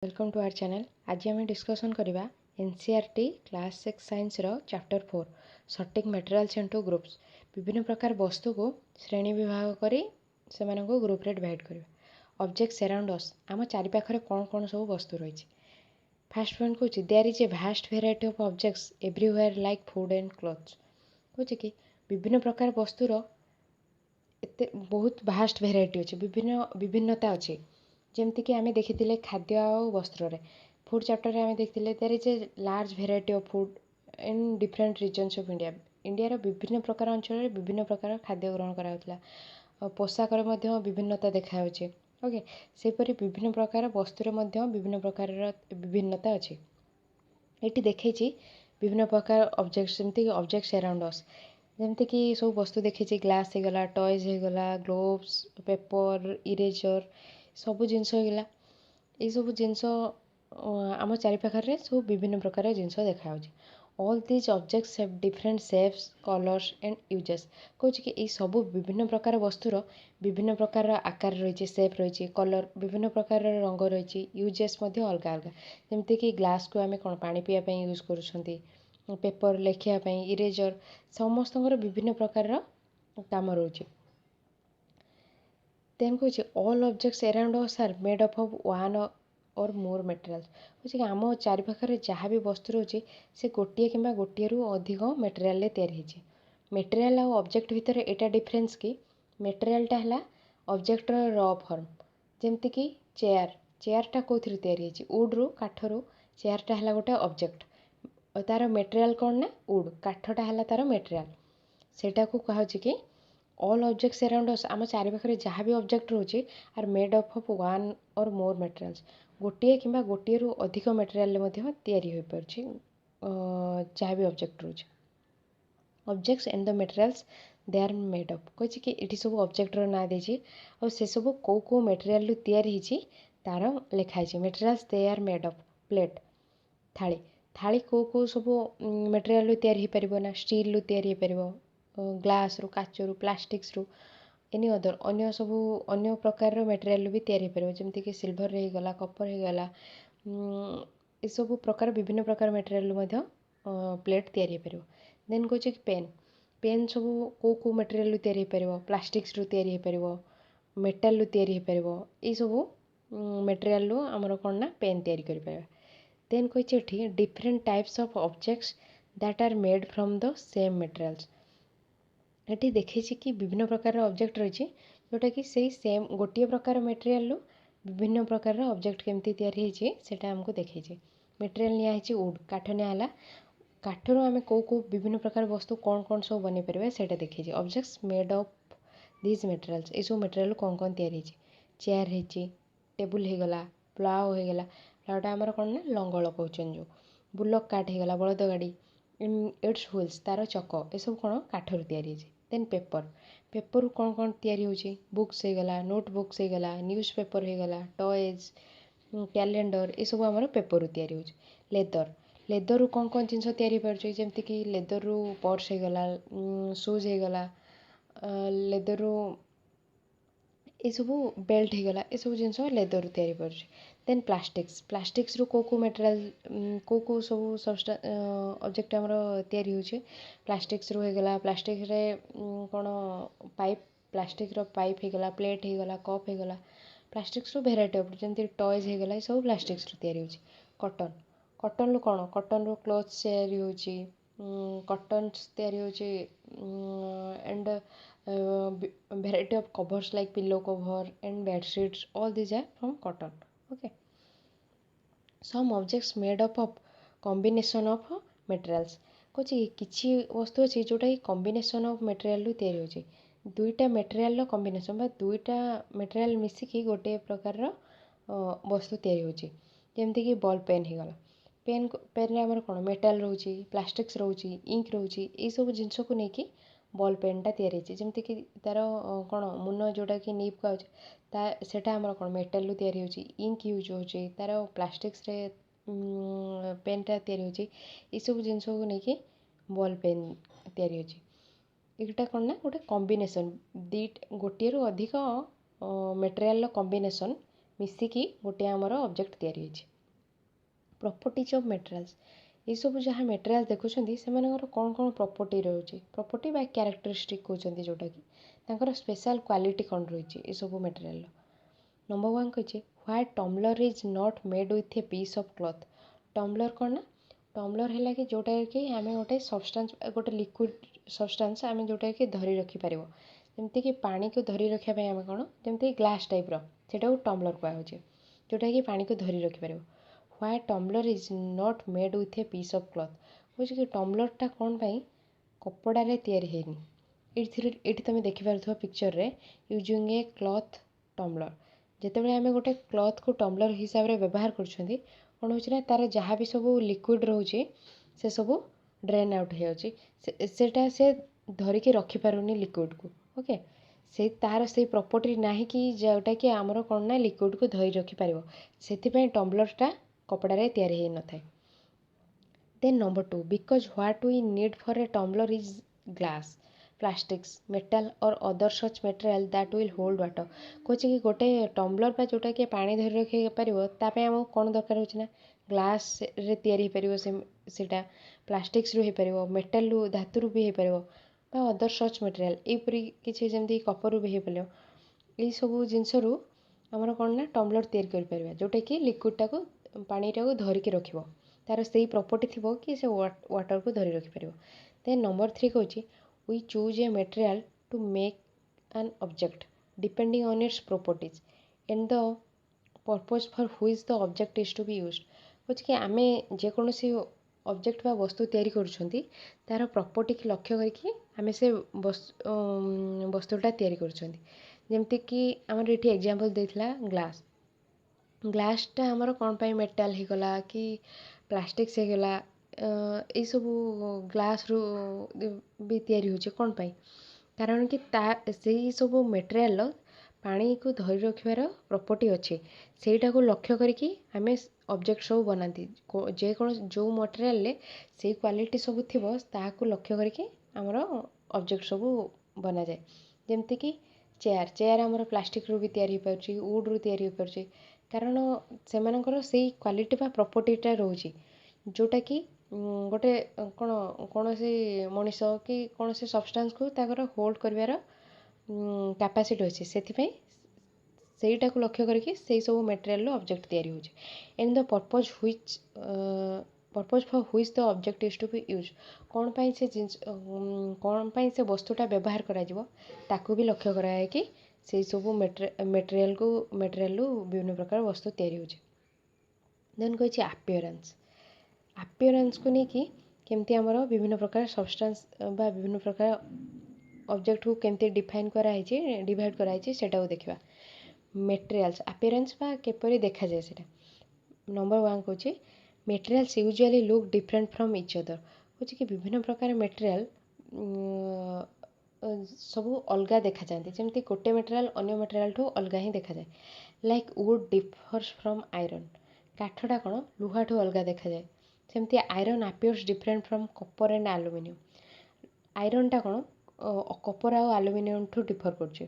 Welcome to our channel. आज आम discussion करवा एनसीईआरटी क्लास 6 साइंस रो चैप्टर 4 सटिक मटेरियल्स इनटू ग्रुप्स। विभिन्न प्रकार वस्तु को श्रेणी विभाग करी से ग्रुप रे डिवाइड करवा। ऑब्जेक्ट्स अराउंड अस आम चारि पाखरे कौन कौन सब वस्तु रही। फास्ट पॉइंट कहूँ there is a vast variety of objects everywhere like food and clothes. कहूँ कि विभिन्न प्रकार वस्तुर एते बहुत भास्ट वेराइटी अच्छे, विभिन्नता अच्छी। जमतीक आम देखी खाद्य और वस्त्र फूड चैप्टर आम देखते there is a large variety of food in different regions of India. इंडियार विभिन्न प्रकार अंचल विभिन्न प्रकार खाद्य ग्रहण कराला। पोशाक विभिन्नता देखा ओके सेपरी विभिन्न प्रकार वस्तुर विभिन्न प्रकार विभिन्नता अच्छी। ये देखी विभिन्न प्रकार ऑब्जेक्ट्स जमती ऑब्जेक्ट्स अराउंड अस जमतीक सब वस्तु देखी ग्लास होगला, टॉयज होगला, ग्लोव्स, पेपर, इरेजर सब जिनस होगला। ये सब जिनस आम चारिपाखे सब विभिन्न प्रकार जिनस देखा। All these objects have different shapes, colours and uses. कहूँ कि ये सब विभिन्न प्रकार वस्तुर विभिन्न प्रकार आकार रही, शेप रही, कलर विभिन्न प्रकार रंग रही, यूजेस अलग अलग। जमतीक ग्लास को आम कौन पानी पीवा यूज कर, पेपर लेखापी, इरेजर समस्त विभिन्न प्रकार काम रोचे। देन कहूँ all objects around us are made up of one or more materials. कहूँ आम चारिपाखे जहाँ भी वस्तु रोचे से गोटे कि गोटे रु अधिक मटेरियल तैयारी। मटेरियल और ऑब्जेक्ट भितर एटा डिफरेंस कि मटेरियलटा है ऑब्जेक्टर रॉ फॉर्म। जमती कि चेयरटा कौन तैयारी वुड रु काठरू चेयरटा है गोटे ऑब्जेक्ट, तार मटेरियल कौन ना वुड, काठटा है तार मटेरियल। सेटा को कहा कि ऑल ऑब्जेक्ट्स अराउंड अस आम चारिपाखे जहाँ भी ऑब्जेक्ट रोचे are made up of one or more materials. गोटे कि गोटे रु अधिक मटेरियल तैयारी हो पारछि जहाँ भी ऑब्जेक्ट रोचे। Objects and the materials they are made up. कहे कि ये सब ऑब्जेक्टर ना देछि और से सब कौ मटेरियल तैयारी तार लिखाई। Materials they are made up plate थाली थाली कौ सब मटेरियल तैयारी हो पार ना, स्टील रु तैयारी हो पार, ग्लास रु, काच रु, प्लास्टिक्स रु, एनी अदर अन्य सब अन्य प्रकार मटेरियल भी तैयारी हो पार जमती सिल्वर होगला, कपर होगला, ये सब प्रकार विभिन्न प्रकार मटेरियल प्लेट तैयारी हो पार। देन कहे कि पेन सब कौ मटेरियल तैयारी हो पार, प्लास्टिक्स रु तैयारी हो पार, मेटाल रु तैयारी हो पार, ये सब मटेरियल आमर कौन ना पेन तैयारी कर पार। देन कही different types of objects that are made from the same materials. ये देखी कि विभिन्न प्रकार ऑब्जेक्ट रही जोटा कि से सेम गोटे प्रकार मटेरियल विभिन्न प्रकार ऑब्जेक्ट केमती तैयारी सेटा हमको देखी। मटेरियल निया वुड, काठ निला, काठर आम कौ विभिन्न प्रकार वस्तु कौन कौन सब बन पारे से देखी। Objects made of these materials ये सब मटेरियल कौन कौन तैयारी। चेयर हो, टेबुल होगला, प्लाओ होगला, प्लाओटा आमर कौन ना लंगल कहते जो, बुलक कार्ट होगला, बलद गाड़ी, इट्स व्हील्स तार चक ये सब कौन काठर तैयारी। देन पेपर कौन कौन तैयारी होची, बुक्स होगला, नोटबुक्स होगला, न्यूज़ पेपर होगला, टॉयज, कैलेंडर ये सब आमर पेपर तैयारी होची। लेदर कौन कौन जिनस तैयारी पारे जमती कि लेदर रु पर्स होगला, शूज होगला, लेदर ये सब बेल्ट होगला, ये सब जिनस लेदर तैयारी पारे। देन प्लास्टिक्स रु कौ मटेरियल कौ सब सबस्टा ऑब्जेक्ट आमर तैयारी होची। प्लास्टिक्स रु होगला, प्लास्टिक्स रे कौन पाइप, प्लास्टिक रो पाइप होगला, प्लेट होगला, कप होगला, प्लास्टिक्स रु भेराइटी ऑफ जमती टॉयज होगला, ये सब प्लास्टिक्स रु तैयारी होची। कॉटन रु कौन कॉटन रु क्लोथ्स तैयारी होची, कॉटन तैयारी होची and variety of covers like pillow cover and bed sheets, all these are from cotton. Okay, some objects made up of combination of materials। कौच किसी वस्तु अच्छी जोटा कि कॉम्बिनेशन ऑफ मटेरियल रु तैयारी होची। दुईटा मटेरियल कॉम्बिनेशन बा दुईटा मटेरियल मिसिकी गोटे प्रकार वस्तु तैयारी होची। जमती कि बॉल पेन होगला, पेन रे आमर कौन मेटाल रोची, प्लास्टिक्स रोची, इंक रोची, ये सब जिनस को लेकिन बॉल पेनटा तैयारी जमती कि तार कौन मुन जोटा कि निप का सेटा आमर कौन मेटाल रु तैयारी होची, इंक यूज होची, तार प्लास्टिक्स रे पेनटा तैयारी होची, ये सब जिनस को लेकिन बॉल पेन तैयारी होची। एटा कौन ना गोटे कॉम्बिनेशन गोटे रु अधिक मटेरियल कॉम्बिनेशन मिसिकी गोटे आमर ऑब्जेक्ट तैयारी होइछि। प्रॉपर्टीज ऑफ मटेरियल्स ये सब जहाँ मटेरियल देखुଛନ୍ତି ସେମାନଙ୍କର କ'ଣ କ'ଣ ପ୍ରପର୍ଟି ରହୁଛି ପ୍ରପର୍ଟି ବା କ୍ୟାରେକ୍ଟରିଷ୍ଟିକ୍ କହୁଛନ୍ତି ଯେଉଁଟାକି ତାଙ୍କର ସ୍ପେଶାଲ୍ କ୍ୱାଲିଟି କ'ଣ ରହିଛି ଏସବୁ ମେଟେରିଆଲର। ନମ୍ବର 1 କହିଛି why tumbler is not made with a piece of cloth. Tumbler କ'ଣ ନା ଟମ୍ବଲର ହେଲା କି ଯେଉଁଟାକି ଆମେ ଗୋଟେ ସବଷ୍ଟାନ୍ସ ଗୋଟେ ଲିକ୍ୱିଡ଼ ସବଷ୍ଟାନ୍ସ ଆମେ ଯେଉଁଟାକି ଧରି ରଖିପାରିବ ଯେମିତିକି ପାଣିକୁ ଧରି ରଖିବା ପାଇଁ ଆମେ କ'ଣ ଯେମିତି ଗ୍ଲାସ୍ ଟାଇପ୍ର ସେଇଟାକୁ ଟମ୍ବଲର କୁହାହେଉଛି ଯେଉଁଟାକି ପାଣିକୁ ଧରି ରଖିପାରିବ। Why tumbler is not made with a piece of cloth କହୁଛି କି ଟମ୍ବଲରଟା କ'ଣ ପାଇଁ କପଡ଼ାରେ ତିଆରି ହେଇନି। ଏଠି ତୁମେ ଦେଖିପାରୁଥିବ ପିକ୍ଚରରେ ୟୁଜିଂ ଏ କ୍ଲଥ୍ ଟମ୍ବଲର। ଯେତେବେଳେ ଆମେ ଗୋଟେ କ୍ଲଥ୍କୁ ଟମ୍ବଲର ହିସାବରେ ବ୍ୟବହାର କରୁଛନ୍ତି କ'ଣ ହେଉଛି ନା ତା'ର ଯାହା ବି ସବୁ ଲିକ୍ୱିଡ଼ ରହୁଛି ସେସବୁ ଡ୍ରେନ୍ ଆଉଟ୍ ହେଇଯାଉଛି ସେଇଟା ସେ ଧରିକି ରଖିପାରୁନି ଲିକ୍ୱିଡ଼କୁ। ଓକେ ତା'ର ସେଇ ପ୍ରପର୍ଟି ନାହିଁ କି ଯେଉଁଟାକି ଆମର କ'ଣ ନା ଲିକ୍ୱିଡ଼କୁ ଧରି ରଖିପାରିବ ସେଥିପାଇଁ ଟମ୍ବଲରଟା କପଡ଼ାରେ ତିଆରି ହେଇନଥାଏ। Then number 2 because what we need for a tumbler is glass plastics metal or other such material that will hold water. କହୁଛି କି ଗୋଟେ ଟମ୍ବଲର ବା ଯେଉଁଟାକି ପାଣି ଧରି ରଖିପାରିବ ତା ପାଇଁ ଆମକୁ କ'ଣ ଦରକାର ହେଉଛି ନା ଗ୍ଲାସ୍ରେ ତିଆରି ହେଇପାରିବ ସେଇଟା ପ୍ଲାଷ୍ଟିକ୍ସରୁ ହେଇପାରିବ ମେଟାଲରୁ ଧାତୁରୁ ବି ହେଇପାରିବ ବା ଅଦର ସଚ୍ ମେଟେରିଆଲ ଏହିପରି କିଛି ଯେମିତି କପରରୁ ବି ହେଇପାରିବ। ଏଇସବୁ ଜିନିଷରୁ ଆମର କ'ଣ ନା ଟମ୍ବଲର ତିଆରି କରିପାରିବା ଯେଉଁଟାକି ଲିକ୍ୱିଡ଼ଟାକୁ ପାଣିଟାକୁ ଧରିକି ରଖିବ ତା'ର ସେଇ ପ୍ରପର୍ଟି ଥିବ କି ସେ ୱାଟରକୁ ଧରି ରଖିପାରିବ। ଦେନ୍ ନମ୍ବର 3 କହୁଛି we choose a material to make an object depending on its properties and the purpose for which the object is to be used। କହୁଛି କି ଆମେ ଯେକୌଣସି ଅବଜେକ୍ଟ ବା ବସ୍ତୁ ତିଆରି କରୁଛନ୍ତି ତା'ର ପ୍ରପର୍ଟିକି ଲକ୍ଷ୍ୟ କରିକି ଆମେ ସେ ବସ୍ତୁଟା ତିଆରି କରୁଛନ୍ତି। ଯେମିତିକି ଆମର ଏଠି ଏକ୍ଜାମ୍ପଲ୍ ଦେଇଥିଲା ଗ୍ଲାସ୍ଟା ଆମର କ'ଣ ପାଇଁ ମେଟାଲ ହେଇଗଲା କି ପ୍ଲାଷ୍ଟିକ୍ସ ହେଇଗଲା ଏଇସବୁ ଗ୍ଲାସ୍ରୁ ବି ତିଆରି ହେଉଛି କ'ଣ ପାଇଁ କାରଣ କି ସେଇ ସବୁ ମେଟେରିଆଲର ପାଣିକୁ ଧରି ରଖିବାର ପ୍ରପର୍ଟି ଅଛି ସେଇଟାକୁ ଲକ୍ଷ୍ୟ କରିକି ଆମେ ଅବଜେକ୍ଟ ସବୁ ବନାନ୍ତି ଯେକୌଣସି ଯେଉଁ ମେଟେରିଆଲରେ ସେଇ କ୍ୱାଲିଟି ସବୁ ଥିବ ତାହାକୁ ଲକ୍ଷ୍ୟ କରିକି ଆମର ଅବଜେକ୍ଟ ସବୁ ବନାଯାଏ। ଯେମିତିକି ଚେୟାର ଆମର ପ୍ଲାଷ୍ଟିକରୁ ବି ତିଆରି ହେଇପାରୁଛି ଉଡ଼୍ରୁ ତିଆରି ହେଇପାରୁଛି କାରଣ ସେମାନଙ୍କର ସେଇ କ୍ୱାଲିଟି ବା ପ୍ରପର୍ଟିଟା ରହୁଛି ଯେଉଁଟାକି ଗୋଟେ କ'ଣ କୌଣସି ମଣିଷ କି କୌଣସି ସବଷ୍ଟାନ୍ସକୁ ତାଙ୍କର ହୋଲ୍ଡ କରିବାର କାପାସିଟି ଅଛି ସେଥିପାଇଁ ସେଇଟାକୁ ଲକ୍ଷ୍ୟ କରିକି ସେଇ ସବୁ ମେଟେରିଆଲର ଅବଜେକ୍ଟ ତିଆରି ହେଉଛି। And the purpose for which the object is to be use କ'ଣ ପାଇଁ ସେ ଜିନିଷ କ'ଣ ପାଇଁ ସେ ବସ୍ତୁଟା ବ୍ୟବହାର କରାଯିବ ତାକୁ ବି ଲକ୍ଷ୍ୟ କରାଯାଇକି ସେଇ ସବୁ ମେଟେରିଆଲରୁ ବିଭିନ୍ନ ପ୍ରକାର ବସ୍ତୁ ତିଆରି ହେଉଛି। ଦେନ୍ କହିଛି ଆପିୟରାନ୍ସକୁ ନେଇକି କେମିତି ଆମର ବିଭିନ୍ନ ପ୍ରକାର ସବଷ୍ଟାନ୍ସ ବା ବିଭିନ୍ନ ପ୍ରକାର ଅବଜେକ୍ଟକୁ କେମିତି ଡିଭାଇଡ଼ କରାହେଇଛି ସେଇଟାକୁ ଦେଖିବା। ମେଟେରିଆଲ୍ସ ଆପିୟରାନ୍ସ ବା କିପରି ଦେଖାଯାଏ ସେଇଟା। ନମ୍ବର 1 କହୁଛି materials usually look different from each other. କହୁଛି କି ବିଭିନ୍ନ ପ୍ରକାର ମେଟେରିଆଲ ସବୁ ଅଲଗା ଦେଖାଯାଆନ୍ତି ଯେମିତି ଗୋଟେ ମେଟେରିଆଲ ଅନ୍ୟ ମେଟେରିଆଲଠୁ ଅଲଗା ହିଁ ଦେଖାଯାଏ। Like wood differs from iron କାଠଟା କ'ଣ ଲୁହାଠୁ ଅଲଗା ଦେଖାଯାଏ ସେମିତି iron appears different from copper and aluminium. ଆଇରନ୍ଟା କ'ଣ କପର୍ ଆଉ ଆଲୁମିନିୟମଠୁ ଡିଫର୍ କରୁଛି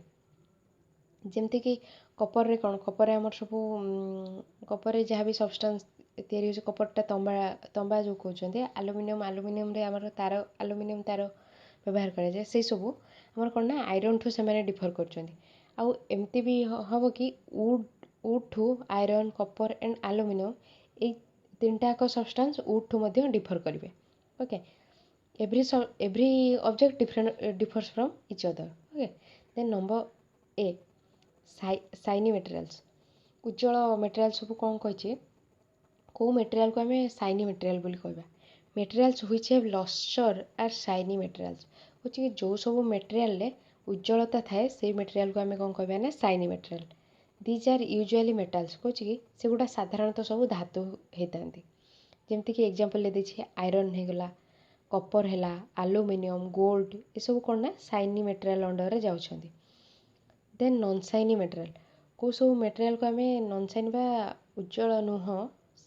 ଯେମିତିକି କପରରେ କ'ଣ କପରରେ ଆମର ସବୁ କପରରେ ଯାହା ବି ସବଷ୍ଟାନ୍ସ ତିଆରି ହେଉଛି କପରଟା ତମ୍ବା ଯେଉଁ କହୁଛନ୍ତି ଆଲୁମିନିୟମରେ ଆମର ଆଲୁମିନିୟମ ତାର ବ୍ୟବହାର କରାଯାଏ ସେଇସବୁ ଆମର କ'ଣ ନା ଆଇରନ୍ଠୁ ସେମାନେ ଡିଫର୍ କରୁଛନ୍ତି। ଆଉ ଏମିତି ବି ହେବ କି ଉଡ୍ଠୁ ଆଇରନ୍ କପର୍ ଆଣ୍ଡ ଆଲୁମିନିୟମ୍ ଏଇ ତିନିଟାକ ସବଷ୍ଟାନ୍ସ ଉଡ୍ଠୁ ମଧ୍ୟ ଡିଫର୍ କରିବେ। Okay every object differs from each other. Okay then number a shiny materials ଉଜ୍ଜଳ ମେଟେରିଆଲ ସବୁ କ'ଣ କହିଛି କେଉଁ ମେଟେରିଆଲକୁ ଆମେ ସାଇନି ମେଟେରିଆଲ ବୋଲି କହିବା। Materials which have lustre are shiny materials କହୁଛି କି ଯେଉଁ ସବୁ ମେଟେରିଆଲରେ ଉଜ୍ଜଳତା ଥାଏ ସେଇ ମେଟେରିଆଲକୁ ଆମେ କ'ଣ କହିବା ନା Saini material. These are usually metals କହୁଛି କି ସେଗୁଡ଼ା ସାଧାରଣତଃ ସବୁ ଧାତୁ ହେଇଥାନ୍ତି ଯେମିତିକି ଏକ୍ଜାମ୍ପଲରେ ଦେଇଛି ଆଇରନ୍ ହେଇଗଲା କପର୍ ହେଲା ଆଲୁମିନିୟମ୍ ଗୋଲ୍ଡ ଏସବୁ କ'ଣ ନା ସାଇନି ମେଟେରିଆଲ ଅଣ୍ଡରରେ ଯାଉଛନ୍ତି। ଦେନ୍ ନନ୍ ସାଇନି ମେଟେରିଆଲ କେଉଁ ସବୁ ମେଟେରିଆଲକୁ ଆମେ ନନ୍ ସାଇନି ବା ଉଜ୍ଜଳ ନୁହଁ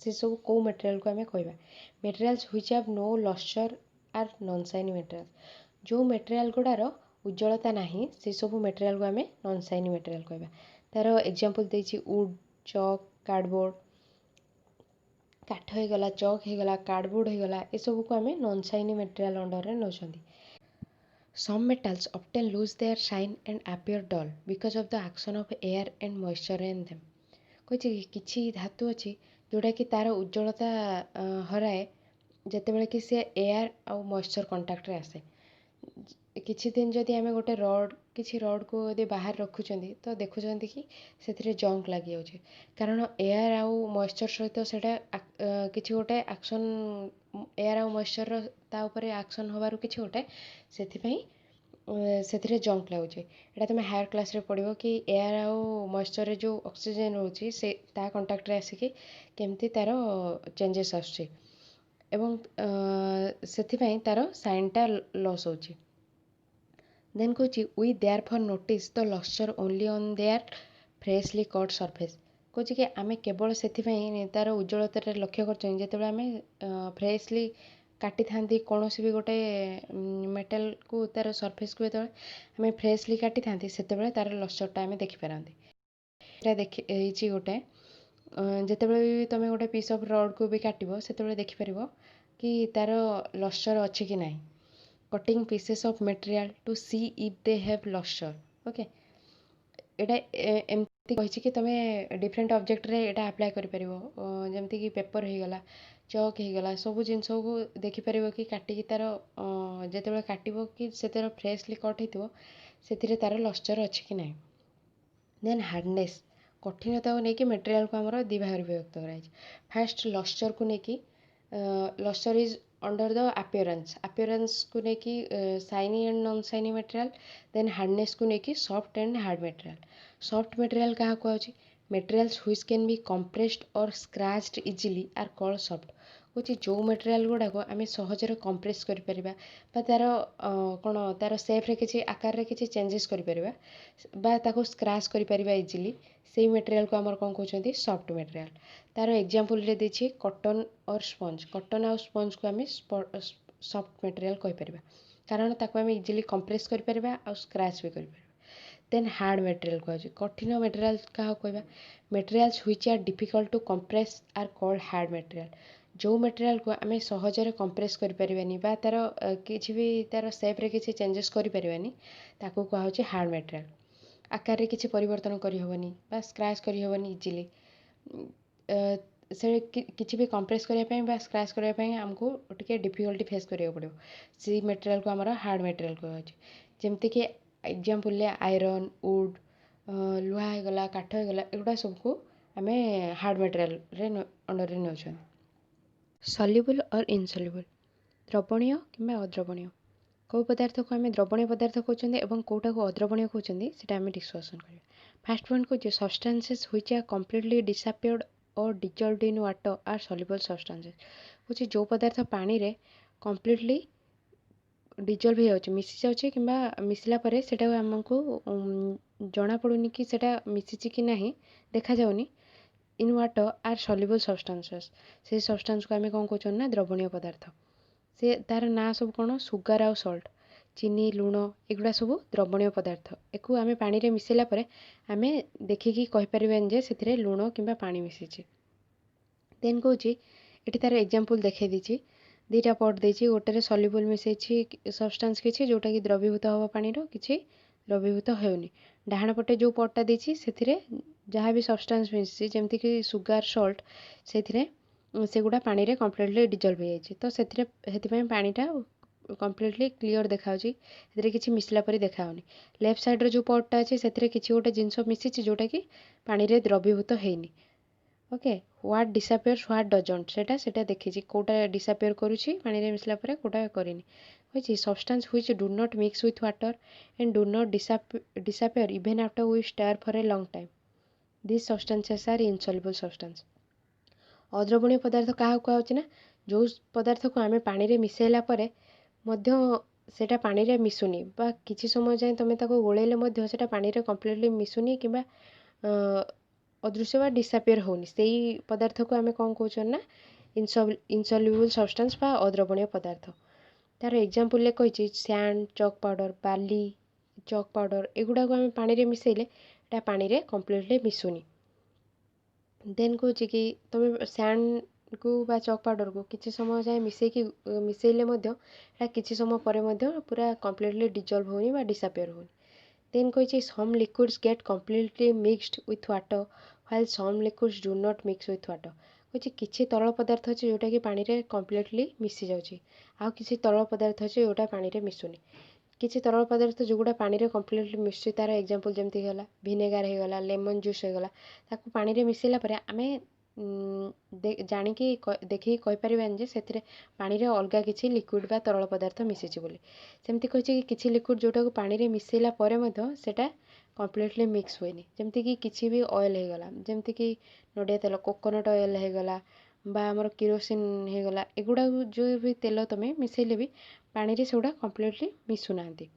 ସେସବୁ କେଉଁ ମେଟେରିଆଲକୁ ଆମେ କହିବା। Materials which have no lustre are non shiny material ଯେଉଁ ମେଟେରିଆଲ ଗୁଡ଼ାର ଉଜ୍ଜଳତା ନାହିଁ ସେସବୁ ମେଟେରିଆଲକୁ ଆମେ ନନ୍ ସାଇନି ମେଟେରିଆଲ କହିବା। ତା'ର ଏକ୍ଜାମ୍ପଲ୍ ଦେଇଛି ଚକ୍ कार्डबोर्ड काठ होगला चक होगला कार्डबोर्ड होगला ये सब को आम नॉन शाइनी मटेरियल अंडर में नौकरी Some metals often lose their shine and appear dull because of the action of air and moisture in them. कही किसी धातु अच्छी जोटा कि तार उज्जवलता हराए जितेबाला कि सी एयर आउ मॉइस्चर कांटेक्ट रे आसे किछि दिन जदि आम गोटे रड किसी रड को यदि बाहर रखुचंदी तो देखुचंदी कि से जंक लगी जाउछे कारण एयर आउ मॉइस्चर सहित सेटा किछि गोटे एक्शन एयर आउ मॉइस्चर ता ऊपर एक्शन होबारु किछि गोटे से जंक लगुचे यहाँ तुम हायर क्लास रे पढ़ो कि एयर आउ मॉइस्चर रे जो ऑक्सीजन रोचे से ता कांटेक्ट रे आसिकी केमती तार चेंजेस आसुचे एवं से तार साइनटा लॉस होची देन कौच we there for notice the lustre only on their freshly cut surface कौच कि आम केवल से तार उज्जवलतार लक्ष्य कर आम फ्रेशली काटी था कौन भी गोटे मेटल को तार सरफेस को आम फ्रेशली काटी था से तार लॉस्चरटा आम देखिपारती देखी गोटे जिते भी तुम गोटे पीस ऑफ रड को भी काटो से देखिपर कि तार लॉस्चर अच्छी कि नहीं cutting pieces of material to see if they have lustre okay एटा एमती कही कि तुम डिफरेंट ऑब्जेक्ट रे एटा अप्लाई कर परिबो जेमती कि पेपर हो गला चक हो गला सब जिनस को देखिपर कि काटिकी तार जिते काटो कि से फ्रेशली कट होइतिबो से तार लॉस्चर अच्छी कि नहीं देन हार्डनेस कठिनता को लेकिन मटेरियल को आमर दी भाग विभक्त कराई फास्ट लॉस्चर को लेकिन lustre is under the appearance को लेकिन shiny and non shiny material then hardness को लेकिन soft and hard material soft material क्या कहुच्छी materials which can be compressed or scratched easily are called soft कौच जो मटेरियल गुड़ाक आम सहजरे कंप्रेस कर तार कौन तार सेफ्रे किसी आकार रे किसी चेंजेस कर स्क्रैच कर इजिली से मटेरियल को आमर कौन कहते सॉफ्ट मटेरियल तार एग्जांपल रे देछि कॉटन और स्पंज कॉटन और स्पंज को आम सॉफ्ट मटेरियल कहीपर कारण ताको आम इजिली कंप्रेस कर स्क्रैच भी कर देन हार्ड मटेरियल कहुच्छे कठिन मटेरियल क्या कहवा materials which are difficult to compress are called hard material जो मटेरियल को आम सहजरे कंप्रेस कर तार किसी भी तार सेप्रे किसी चेंजेस कर कहुच्छे हार्ड मटेरियल आकार रे किसी परिवर्तन करहबनी बा स्क्रैच करहबनी इजिली से किसी भी कंप्रेस करने स्क्रैच करने आमको टिके डिफिकल्टी फेस करिया पड़ो से मटेरियल को आमर हार्ड मटेरियल कहुच्छे जमती कि एग्जांपल आयरन वुड लुहा होगला काठ होगला एगुड़ा सबको आम हार्ड मटेरियल रे अंडर रे नौछन सल्युबल और इनसल्युबल द्रवणीय कि अद्रवणीय कौ पदार्थ को आम द्रवणीय पदार्थ कहते हैं कौटा को अद्रवणीय कहते हैं आम डिस्कसन करें फास्ट पॉइंट कौन substances which are completely disappeared or dissolved in water are soluble substances कौन जो पदार्थ पानी रे कंप्लीटली डिजल्व हो जाऊँ मिसी जाऊँ कि मिसला से आमको जना पड़ूनी कि सेटा मिसी कि ना देखा जाऊनी in water are soluble substances से सब्सटेंस को आम कौन कहते ना द्रवणीय पदार्थ से तार ना सब कौन सुगार आउ सल्ट चीनी लुण एगुड़ा सब द्रवणीय पदार्थ एक आम पानी रे मिसेला आम देखिकी कहीपर जे से लुण कि पानी मिसी देन कौच ये तार एग्जांपल देखे दीची दीटा पट देती गोटे सल्युबल मिसे सब्सटेंस किसी जोटा कि द्रवीभूत हम पानी कि द्रवीभूत होनी डाहाण पटे जो पटटा देती से जहाँ भी सब्सटेंस मिसी जमती कि सुगार सल्ट से गुड़ा पानी रे कंप्लीटली डिजल्व हो जाए तो से पानीटा कंप्लीटली क्लीयर देखा किसी मिसला परी देखा लेफ्ट साइड जो पटटा अच्छे से किसी गोटे जिनस मिसी जोटा कि पानी रे द्रवीभूत होनी okay what disappears what doesn't सेटा देखी कोटा डिसअपियर करुँची पानी रे मिसला परे कोटा करेनी कही substance which do not mix with water and do not disappear even after we stir for a long time this substances are insoluble substance अद्रवणीय पदार्थ क्या कहुच्छे ना जो पदार्थ को आम पानी रे मिसेला परे मध्य सेटा पानी रे मिसुनी बा किछि समय जाए तुम गोलेले मध्य सेटा पानी रे कंप्लीटली मिसुनी कि अदृश्य बा डिसअपियर होनी से पदार्थ को आम कौन कौन ना इनसल्युबल सब्सटेंस बा अद्रवणीय पदार्थ तार एग्जांपल कही सैंड चक पाउडर बाली चक पाउडर एगुड़ा को आम पानी रे मिसेले पानी रे कंप्लीटली मिसुनी देन कौच कि तुम सैंड को बा चक पाउडर को किसी समय जाए मिसेले किसी समय पर पूरा कम्प्लीटली डिजल्व होनी बा डिसअपियर होनी। देन कही some liquids get completely mixed with water while some liquids do not mix with water. कही किसी तरल पदार्थ अच्छे जोटा कि पानी रे कम्प्लीटली मिसी जाऊँगी आउ किसी तरल पदार्थ अच्छे जोटा पानी रे मिसुनी। किसी तरल पदार्थ जोगुड़ा पानी रे कम्प्लीटली मिसुची तार एग्जांपल जमती गला विनेगार हो गला लेमन जूस हो गला ताकू पानी रे मिसेला परे आमे जानिकी देखिकी कहीपरिबानी जे सेथिरे पानी रे अलगा किसी लिक्विड बा तरल पदार्थ मिसिची बोली। सेमती कहिछि कि किछि लिक्विड जोटाକୁ पानी रे मिसेला परे मध्य सेटा कम्प्लीटली मिक्स हुएनि। जेमती कि किछि भी ऑयल हो गला जेमती कि नडिया तेल कोकोनट ऑयल हो गला बा हमर किरोसिन हो गला एगुडा जो भी तेल तमे मिसेले भी पानी रे सेगुडा कम्प्लीटली मिसु नांती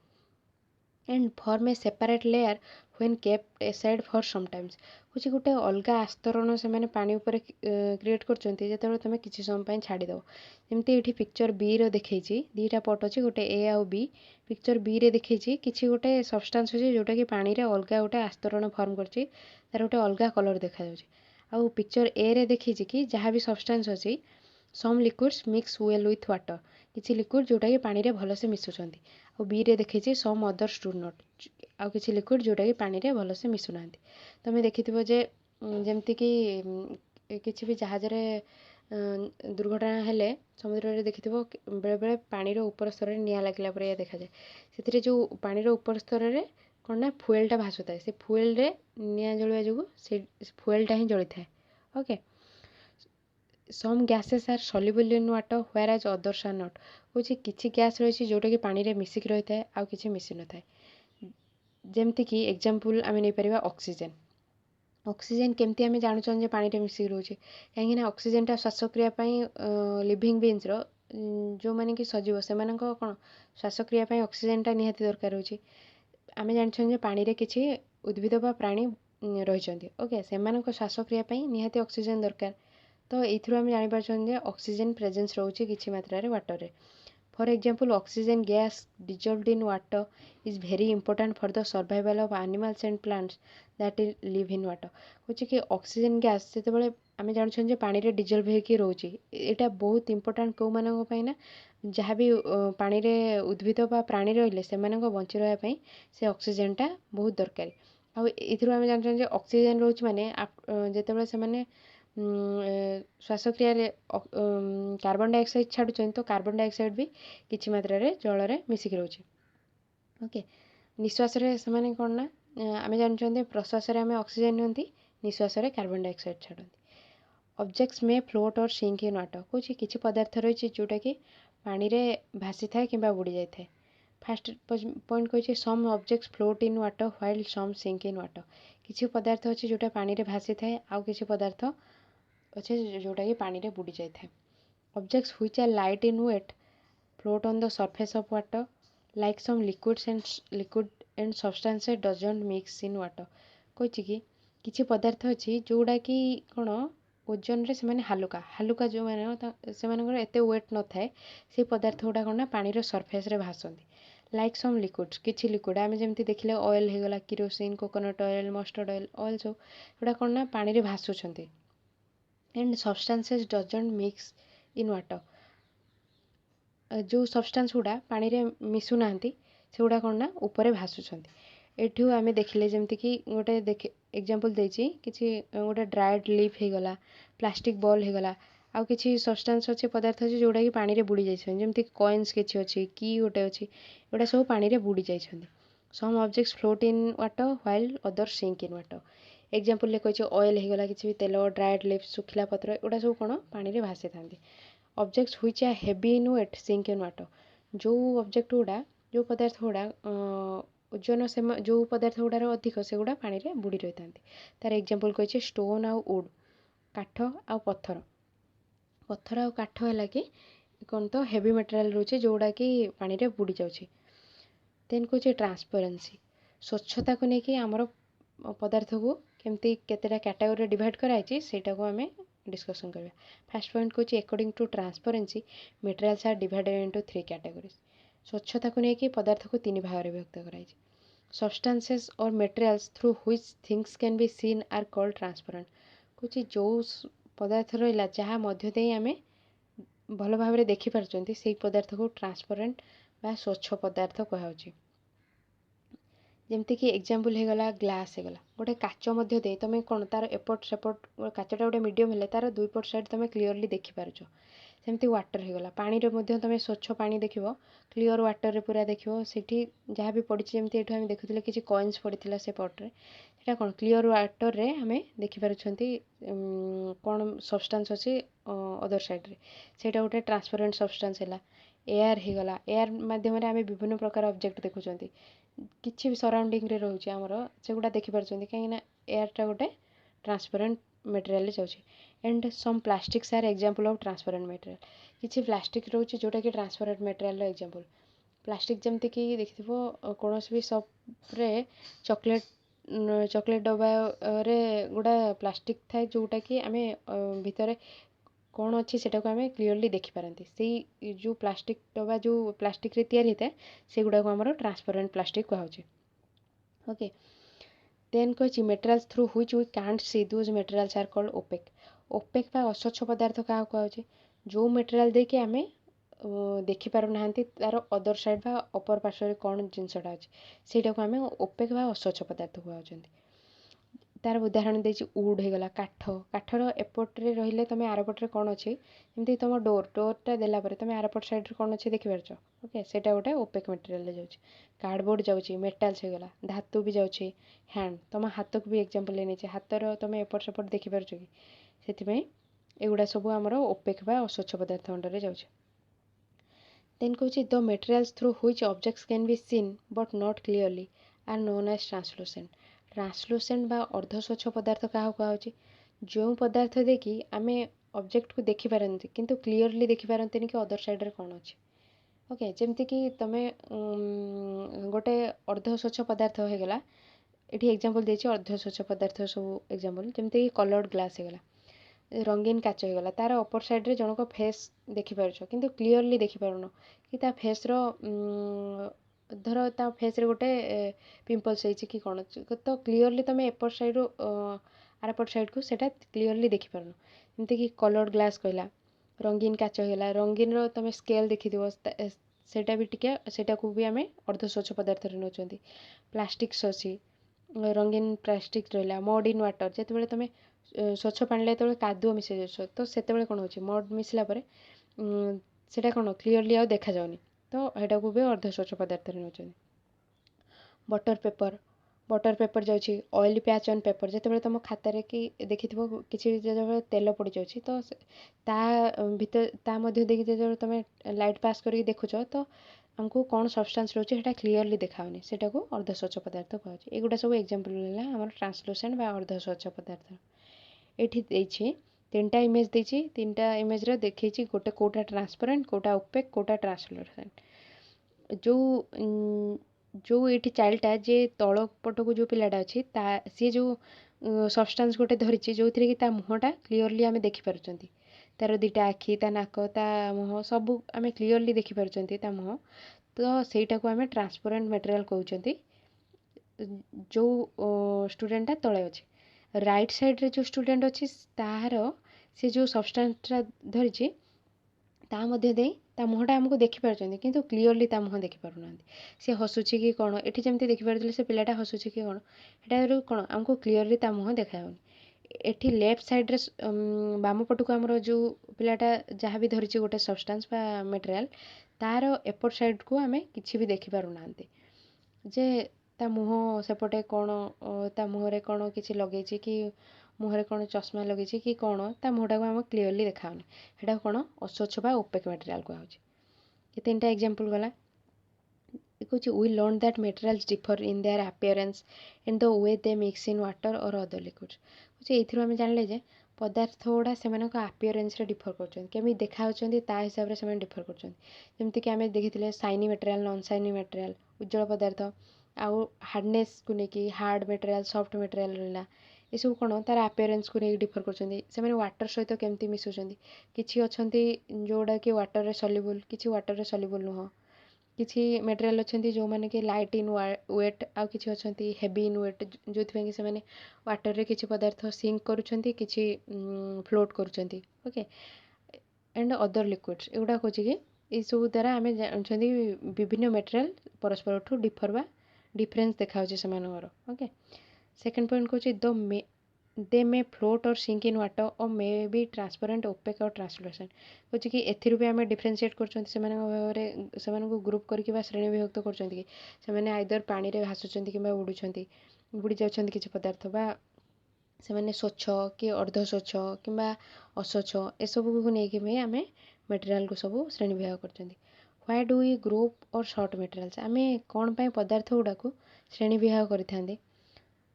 and form a separate layer when kept aside for sometimes. कुछ गोटे अलग आस्तरण से मैंने पानी ऊपर क्रिएट करते जो तुम किसी समय पर छाड़ीद जमती ये पिक्चर बी रो देखी दीटा पट अच्छे गोटे ए आउ बी। पिक्चर बी रे देखी किसी गोटे सब्सटेंस अच्छे जोटा कि पानी रे अलग गोटे आस्तरण फॉर्म कर तार गोटे अलग कलर देखा आउ पिक्चर ए रे देखी कि जहाँ भी सब्सटेंस अच्छी some liquids mix well with water किसी लिक्विड जोटा कि पानी रे भलसे मिसुचंती। ଆଉ ବିରେ ଦେଖିଛି ସମ୍ ଅଦର୍ସ ଡୁ ନଟ୍ ଆଉ କିଛି ଲିକ୍ୱିଡ଼ ଯେଉଁଟାକି ପାଣିରେ ଭଲସେ ମିଶୁନାହାନ୍ତି। ତୁମେ ଦେଖିଥିବ ଯେ ଯେମିତିକି କିଛି ବି ଜାହାଜରେ ଦୁର୍ଘଟଣା ହେଲେ ସମୁଦ୍ରରେ ଦେଖିଥିବ ବେଳେବେଳେ ପାଣିର ଉପର ସ୍ତରରେ ନିଆଁ ଲାଗିଲା ପରେ ଦେଖାଯାଏ। ସେଥିରେ ଯେଉଁ ପାଣିର ଉପର ସ୍ତରରେ କ'ଣ ନା ଫୁଏଲ୍ଟା ଭାସୁଥାଏ ସେ ଫୁଏଲ୍ରେ ନିଆଁ ଜଳିବା ଯୋଗୁଁ ସେ ଫୁଏଲ୍ଟା ହିଁ ଜଳିଥାଏ। Okay some gases are soluble in water whereas others are not. कौच किसी गैस रही जोटा कि पानी रे मिसिक रही है आउ किसी मिसी न थाए। जेमती एग्जांपल आम नहीं पार ऑक्सीजन। ऑक्सीजन केमती आम जानूँ जे पानी रे मिसिक रोचे कहीं ऑक्सीजन श्वासक्रिया लिविंग बीन्स जो मैंने कि सजीव से कौन श्वासक्रिया ऑक्सीजन निहाती दरकार होची। आम जानते पानी रे किसी उद्भिद बा प्राणी रही ओके से श्वासक्रिया निहाती ऑक्सीजन दरकार। तो ये आम जापर ऑक्सीजन प्रेजेंस रोचे किसी मात्रा रे वाटर रे। For example oxygen gas dissolved in water is very important for the survival of animals and plants that live in water. कहे कि ऑक्सीजन गैस से आम जानते पानी रे डिजॉल्व होकर रोचे यहाँ बहुत इंपोर्टेंट कौ मानी ना जहाँ भी पानी रे उद्भिद बा प्राणी रही से बंची रहा से ऑक्सीजनटा बहुत दरकार। आम जानते ऑक्सीजन रोच माने जिते से श्वासक्रिय कार्बन डाइऑक्साइड छाड़ुं तो कार्बन डाइऑक्साइड भी किसी मात्रा रे जल रे मिसिक रोचे। ओके निश्वास से कौन ना आम जानते प्रश्वास आम ऑक्सीजन नियंती निश्वास कार्बन डाइऑक्साइड छाड़ती। ऑब्जेक्ट्स में फ्लोट और सिंक इन वाटर कौच किसी पदार्थ रही जोटा कि पानी रे भासी थाए कि बुड़ी जाए। फास्ट पॉइंट कही some objects float in water while some sink in water किसी पदार्थ अच्छे जोटा पानी रे भासी थाए आउ किसी पदार्थ अच्छे जोटा कि पानी रे बुड़ी जाए। Objects which are light in weight float on the surface of water like some liquid and substances doesn't mix in water. कही कि किसी पदार्थ अच्छी जोड़ा कि कौन ओजन रे से हालुका हालुका जो मैंने से एत वेट न थाए से पदार्थ गुड़ा कौन ना पानी सरफेस रे भासती। लाइक सम लिक्विड्स किसी लिक्विड आम जमी देखिले ऑयल हो गला kerosene coconut oil mustard oil सब गुड़ा कौन ना पानी रे भासुंट and substances doesn't mix in water जो सब्सटेंस गुड़ा पानी रे मिसुना से गुड़ा कौन ना ऊपर भासुंट। एठू आम देखिले जमती कि गोटे एग्जांपल देछि किसी गोटे ड्राइड लीफ हो गला प्लास्टिक बॉल हो गला आउ किसी सब्सटेंस अच्छे पदार्थ अच्छे जोटा कि पानी रे बुड़ी जाइछन जमती कॉइन्स किछि अछि की गोटे अछि एटा सब पानी रे बुड़ी जाइछन। Some objects float in water while other sink in water. Example ले कहिछि ऑयल हो गला किछि भी तेल ड्राइड लीफ सुखिला पत्र एटा सब कोन पानी रे भासे थांती। Objects which are heavy in weight sink in water जो ऑब्जेक्ट गुड़ा जो पदार्थ गुड़ा ओजन से जो पदार्थ गुड़ार अधिक से गुड़ा पानी रे बुड़ी रही था। तार एग्जांपल कही स्टोन आउ वुड काठ आउ पत्थर पत्थर आउ काठ है कि कौन तो हेवी मटेरियल रोचे जोड़ा कि पानी रे बुड़ी जाउछि। देन कहे ट्रांसपेरेंसी स्वच्छता को लेकिन आमर पदार्थ को केमती केतेटा कैटेगरी डिवाइड कराई सेटा को आम डिस्कसन करबा। फर्स्ट पॉइंट कहे according to transparency materials are divided into 3 categories. स्वच्छता को लेकिन पदार्थ को 3 भाग में विभक्त कराई। Substances or materials through which things can be seen are called transparent. कौच जो पदार्थ रहा जहाँ मध्य दे आम भल भाव देखिपार से पदार्थ को ट्रांसपेरेंट बा स्वच्छ पदार्थ कहुच्छे। जमतीक एग्जांपल हो गला ग्लास हो गला गोटे काच मध्य दे तुम कौन तार एपट सेपट काचटा गोटे मीडियम है तार दुई पट साइड तुम क्लीयरली देखिपार। सेमती वाटर हो गला पानी रे मध्य तुम स्वच्छ पानी देख क्लीयर वाटर रे पूरा देख से जहाँ भी पड़ी जमी ये देखुले कि कॉइन्स पड़ा से पट्रे से कौन क्लीयर वाटर रे आम देखिपार कौन सब्सटेंस अच्छी अदर साइड रे सेटा गोटे ट्रांसपेरेंट सब्सटेंस है। एयर हो गला एयर मध्यम आम विभिन्न प्रकार ऑब्जेक्ट देखुं किसी भी सराउंडिंग रे रोचे आमर सेगुड़ा देखिपार कहीं एयरटा गोटे ट्रांसपेरेंट मटेरियल जाऊँगी। And some plastics are example of transparent material किसी प्लास्टिक रोचे जोटा कि ट्रांसपेरेंट मटेरियल एग्जांपल प्लास्टिक जमती कि देखि कौन भी सप्रे चॉकलेट डब्बा रे गुड़ा प्लास्टिक थाए जोटा कि आम भितर कौन अच्छी सेटा को आम क्लीयरली देखिपारती से जो प्लास्टिक डब्बा जो प्लास्टिक रे तैयारी होता है से गुड़ा को आमर ट्रांसपेरेंट प्लास्टिक कहुचे। ओके देन कही materials through which we can't see those materials are called opaque. Opaque बा अस्वच्छ पदार्थ क्या कहुचे जो मेटेरियल देखिए आम देखिपार ना तार अदर साइड बा अपर पार्श्व कौन जिनसटा अच्छे सेटा को आम ओपेक बा अस्वच्छ पदार्थ कहते। तार उदाहरण देती वुड हो गला काठ काठर एपट्रे रही तुम आरपट्रे कौन अच्छे जमी तुम डोरटा देलापर तुम आरपट साइड कौन अच्छे देखिपार। ओके सेटा गोटे ओपेक मटेरियल जाऊँगी। कार्डबोर्ड जाऊँगी मेटाल्स हो गला धातु भी जाऊँगी हैंड तुम हाथ को भी एग्जांपल लेने हाथर तुम एपट सेपट देखिपार कि से एगुड़ा सब आमर ओपेक बा अस्वच्छ पदार्थ अंडर जाऊँगी। देन कौच the materials through which objects can be seen but not clearly are known as translucent. Translucent बा अर्धस्वच्छ पदार्थ क्या कहुच्छे जो पदार्थ देखी आम ऑब्जेक्ट को देखिपारती किंतु क्लीयरली देखिपारती कि अदर साइड रे कौन अच्छे। ओके जमती कि तुम गोटे अर्धस्वच्छ पदार्थ हो गला ये एग्जांपल देती अर्धस्वच्छ पदार्थ सब एग्जांपल जमती कि कलर्ड ग्लास हो गला रंगीन काच हो गला तार अपर साइड रे जनक फेस देखिपार किंतु क्लीयरली देखिपारुन कि ता फेस रो धर ता फेस रे गोटे पिंपल्स कि कौन तो क्लीयरली तुम एपट साइड रू आरपट साइड को सेटा क्लीयरली देखिपारुन। जमती कि कलर्ड ग्लास कहला रंगीन काच होगा रंगीन रो तुम स्केल देखि सेटा भी टिके सेटा को भी आम अर्धस्वच्छ पदार्थ नौकरी। प्लास्टिक्स अच्छी रंगीन प्लास्टिक रहा मड इन वाटर जिते तुम स्वच्छ पानी जो कादुଅ मिसई जाऊँ तो से कौन हो मड मिसला सेटा कौन क्लीयरली आ देखा जाऊनी तो यहाँ को भी अर्धस्वच्छ पदार्थ नौकरी। बटर पेपर जाऊँगी ऑयल पैच ऑन पेपर जिते तुम खातार कि देखि किसी जो तेल पड़ जाऊँगी तो ता भीतर ता मध्य देखिए जो तुम लाइट पास करके देखुच तो आमको कौन सब्सटेंस रोचे सेटा क्लीयरली देखाऊनी सेटा को अर्धस्वच्छ पदार्थ कहूँ। एगुड़ा सब एग्जांपल है आम ट्रांसलूसेंट बा अर्धस्वच्छ पदार्थ। ये तीन टा इमेज देती तीन टा इमेज रे देखी गोटे कोटा ट्रांसपेरेंट कोटा ओपेक कोटा ट्रांसलूसेंट। जो जो ये चाइल्डटा जे तल पट को जो पिलाटा अच्छी सी जो सब्सटेंस गोटे धरी जो थी कि ता मुहटा क्लीयरली आम देखिपार तार दुटा आखि ता नाक ता मुह सब आम क्लीयरली देखिपार ता मुह तो सहीटा को आम ट्रांसपेरेंट मटेरियल कहते जो स्टूडेंटा तले अच्छे। राइट साइड रे जो स्टूडेंट अच्छी तार से जो सब्सटेंसटा धरी ता मध्य दे ता मुहटा आमको देखिपार किंतु क्लीयरली ता मुह देखिपार ना सी हसुची कि कौन ये जमी देखिपारे से पिलाटा हसुची कि कौन एटा कौन आमको क्लीयरली ता मुह देखाऊनी। एठी लेफ्ट साइड रे बाम पट को आमर जो पिलाटा जहाँ भी धरी गोटे सब्सटेंस बा मटेरियल तार एपट साइड को आम कि भी देखिपार ना जे ता मुह सेपटे कौन ता मुहरे कौन किसी लगे कि मुहरे कौन चश्मा लगे कि कौन ता मुहटा को आम क्लीयरली देखाऊनी सेटा कौन अस्वच्छ बा ओपेक मटेरियल कहूँ। ये तीन टा एग्जांपल गला कहूँ we learn that materials differ in their appearance and the way they mix in water or other liquids. कहूँ ये जानले जे पदार्थ गुड़ा से अपीयरेंस डिफर करमी देखा हिसाब से डिफर करमती आम देखी shiny material non shiny material उज्जवल पदार्थ आउ हार्डनेस को लेकिन हार्ड मटेरियल सॉफ्ट मटेरियल रहा ये सब कौन तार अपीयरेंस को लेकिन डिफर कर वाटर सहित केमती मिसुँच किसी अच्छा जोड़ा कि वाटर रे सल्युबल किसी वाटर रे सल्युबल नुह किसी मटेरियल अच्छी जो मैंने कि लाइट इन वेट आउ किसी अच्छा हेवी इन वेट जो से वाटर रे किसी पदार्थ सिंक करुँच कि फ्लोट करुँच ओके एंड अदर लिक्विड्स एगुड़ा कौच कि सब द्वारा आम जानते विभिन्न मटेरियल परस्पर ठू डिफर बा डिफरेन्स देखा से ओके सेकेंड पॉइंट कौच दे मे फ्लोट और सिंक इन वाटर और मे बी ट्रांसपेरेंट ओपेक और ट्रांसलूसेंट कौच कि एथि भी आम डिफरेनसीएट कर ग्रुप करके श्रेणी विभक्त कर आइदर पानी रे भासुंट कि उड़ुंट बुड़ी जाऊँच किसी पदार्थ बा से स्वच्छ कि अर्ध स्वच्छ कि अस्वच्छ एसबू को लेकिन भी आम मटेरियल को सब श्रेणी विभाग कर why do we group or sort materials आम कौन पाई पदार्थ गुड़ा को श्रेणी विभाग करें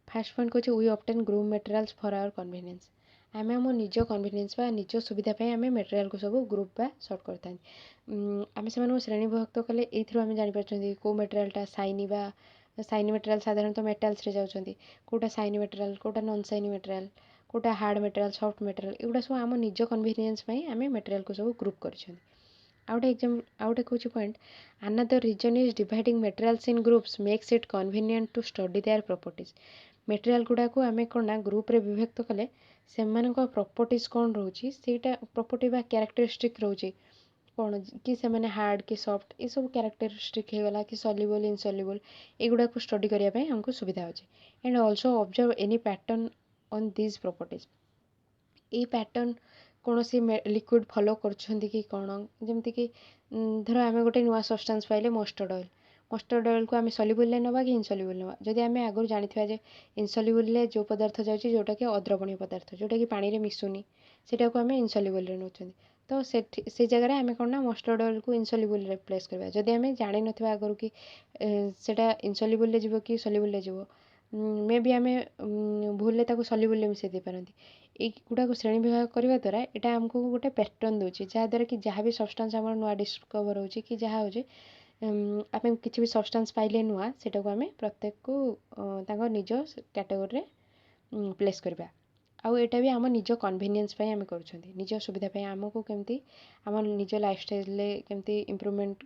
फास्ट पॉइंट कौच we obtain group materials for our convenience आम आम निज कन्वीनियंस बा निज सुविधा आम मटेरियल को सब ग्रुप बा सर्ट करते आम से श्रेणी विभक्त कले ये जापर कौ मटेरियलटा साइनी बा साइनी मटेरियल साधारणतः मेटाल्स रे जाउछंती कोटा साइनी मटेरियल कोटा नॉन साइनी मटेरियल कोटा हार्ड मटेरियल सॉफ्ट मटेरियल एगुड़ा सब आम निज कन्वीनियंस आम मटेरियल को सब ग्रुप कर आउटे कौच point another reason is dividing materials in groups makes it convenient to study their properties material गुड़ा को आम कौन ना ग्रुप रे विभक्त कले से प्रॉपर्टीज कौन रोचे सेटा प्रॉपर्टी बा कैरेक्टरिस्टिक रोचे कौन कि से हार्ड कि सॉफ्ट ये सब कैरेक्टरिस्टिक होगा कि सल्युबल इनसल्युबल एगुड़ा को स्टडी करने हमको सुविधा अच्छे and also observe any pattern on this properties ये पैटर्न कौन सी लिक्विड फॉलो कर कौन जमती कि धर आम गोटे नुआ सब्सटेंस पाइले मस्टर्ड ऑयल को आम सल्युबल नवा कि इनसल्युबल नवा जदि आम आगुरी जानिथिबा जे इनसल्युबल जो पदार्थ जाउछि जोटा कि अद्रवणीय पदार्थ जोटा कि पानी रे मिसुनी सेटा को आम इनसल्युबल रे नउछंती तो से जगह आम कौन ना मस्टर्ड ऑयल को इनसल्युबल रे प्लेस करवा जदि आम जानि नथिबा आगुरी कि सेटा इनसल्युबल रे जीवो कि सल्युबल रे जीवो मे बी आम भूल सल्युबल रे मिसई दे पारंती एगुड़ा को श्रेणी विभाग करने द्वारा यहाँ आमको गोटे पैटर्न दूसरी जहाँद्वारा कि जहाँ भी सब्सटेंस आम नुआ डिस्कवर हो कि जहाँ हो आम किसी भी सब्सटेंस पाइले नुआ सेटा को आम प्रत्येक को निज कैटेगोरी प्लेस करवा आउ एटा भी आम निज कन्वीनियंस आम कर निज सुविधा आमको केमती आम निज लाइफस्टाइल केमती इम्प्रूवमेंट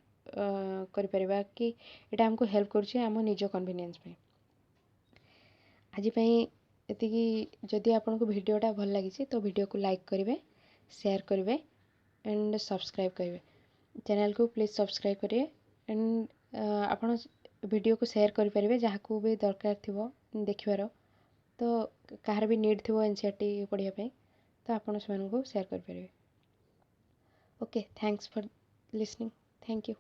करिपरिबा कि एटा हमको हेल्प करुचे आम निज कन्वीनियंस आज एतिकी जदि आपको भिडियोटा भल लगी तो वीडियो को लाइक करेंगे शेयर करेंगे एंड सब्सक्राइब करेंगे चैनल को प्लीज़ सब्सक्राइब करेंगे एंड आपण वीडियो को शेयर करेंगे जहाँ को भी दरकार थी देखार तो कहार भी नीड थी एनसीईआरटी पढ़ाई तो आपण से शेयर करेंगे okay thanks for listening thank you.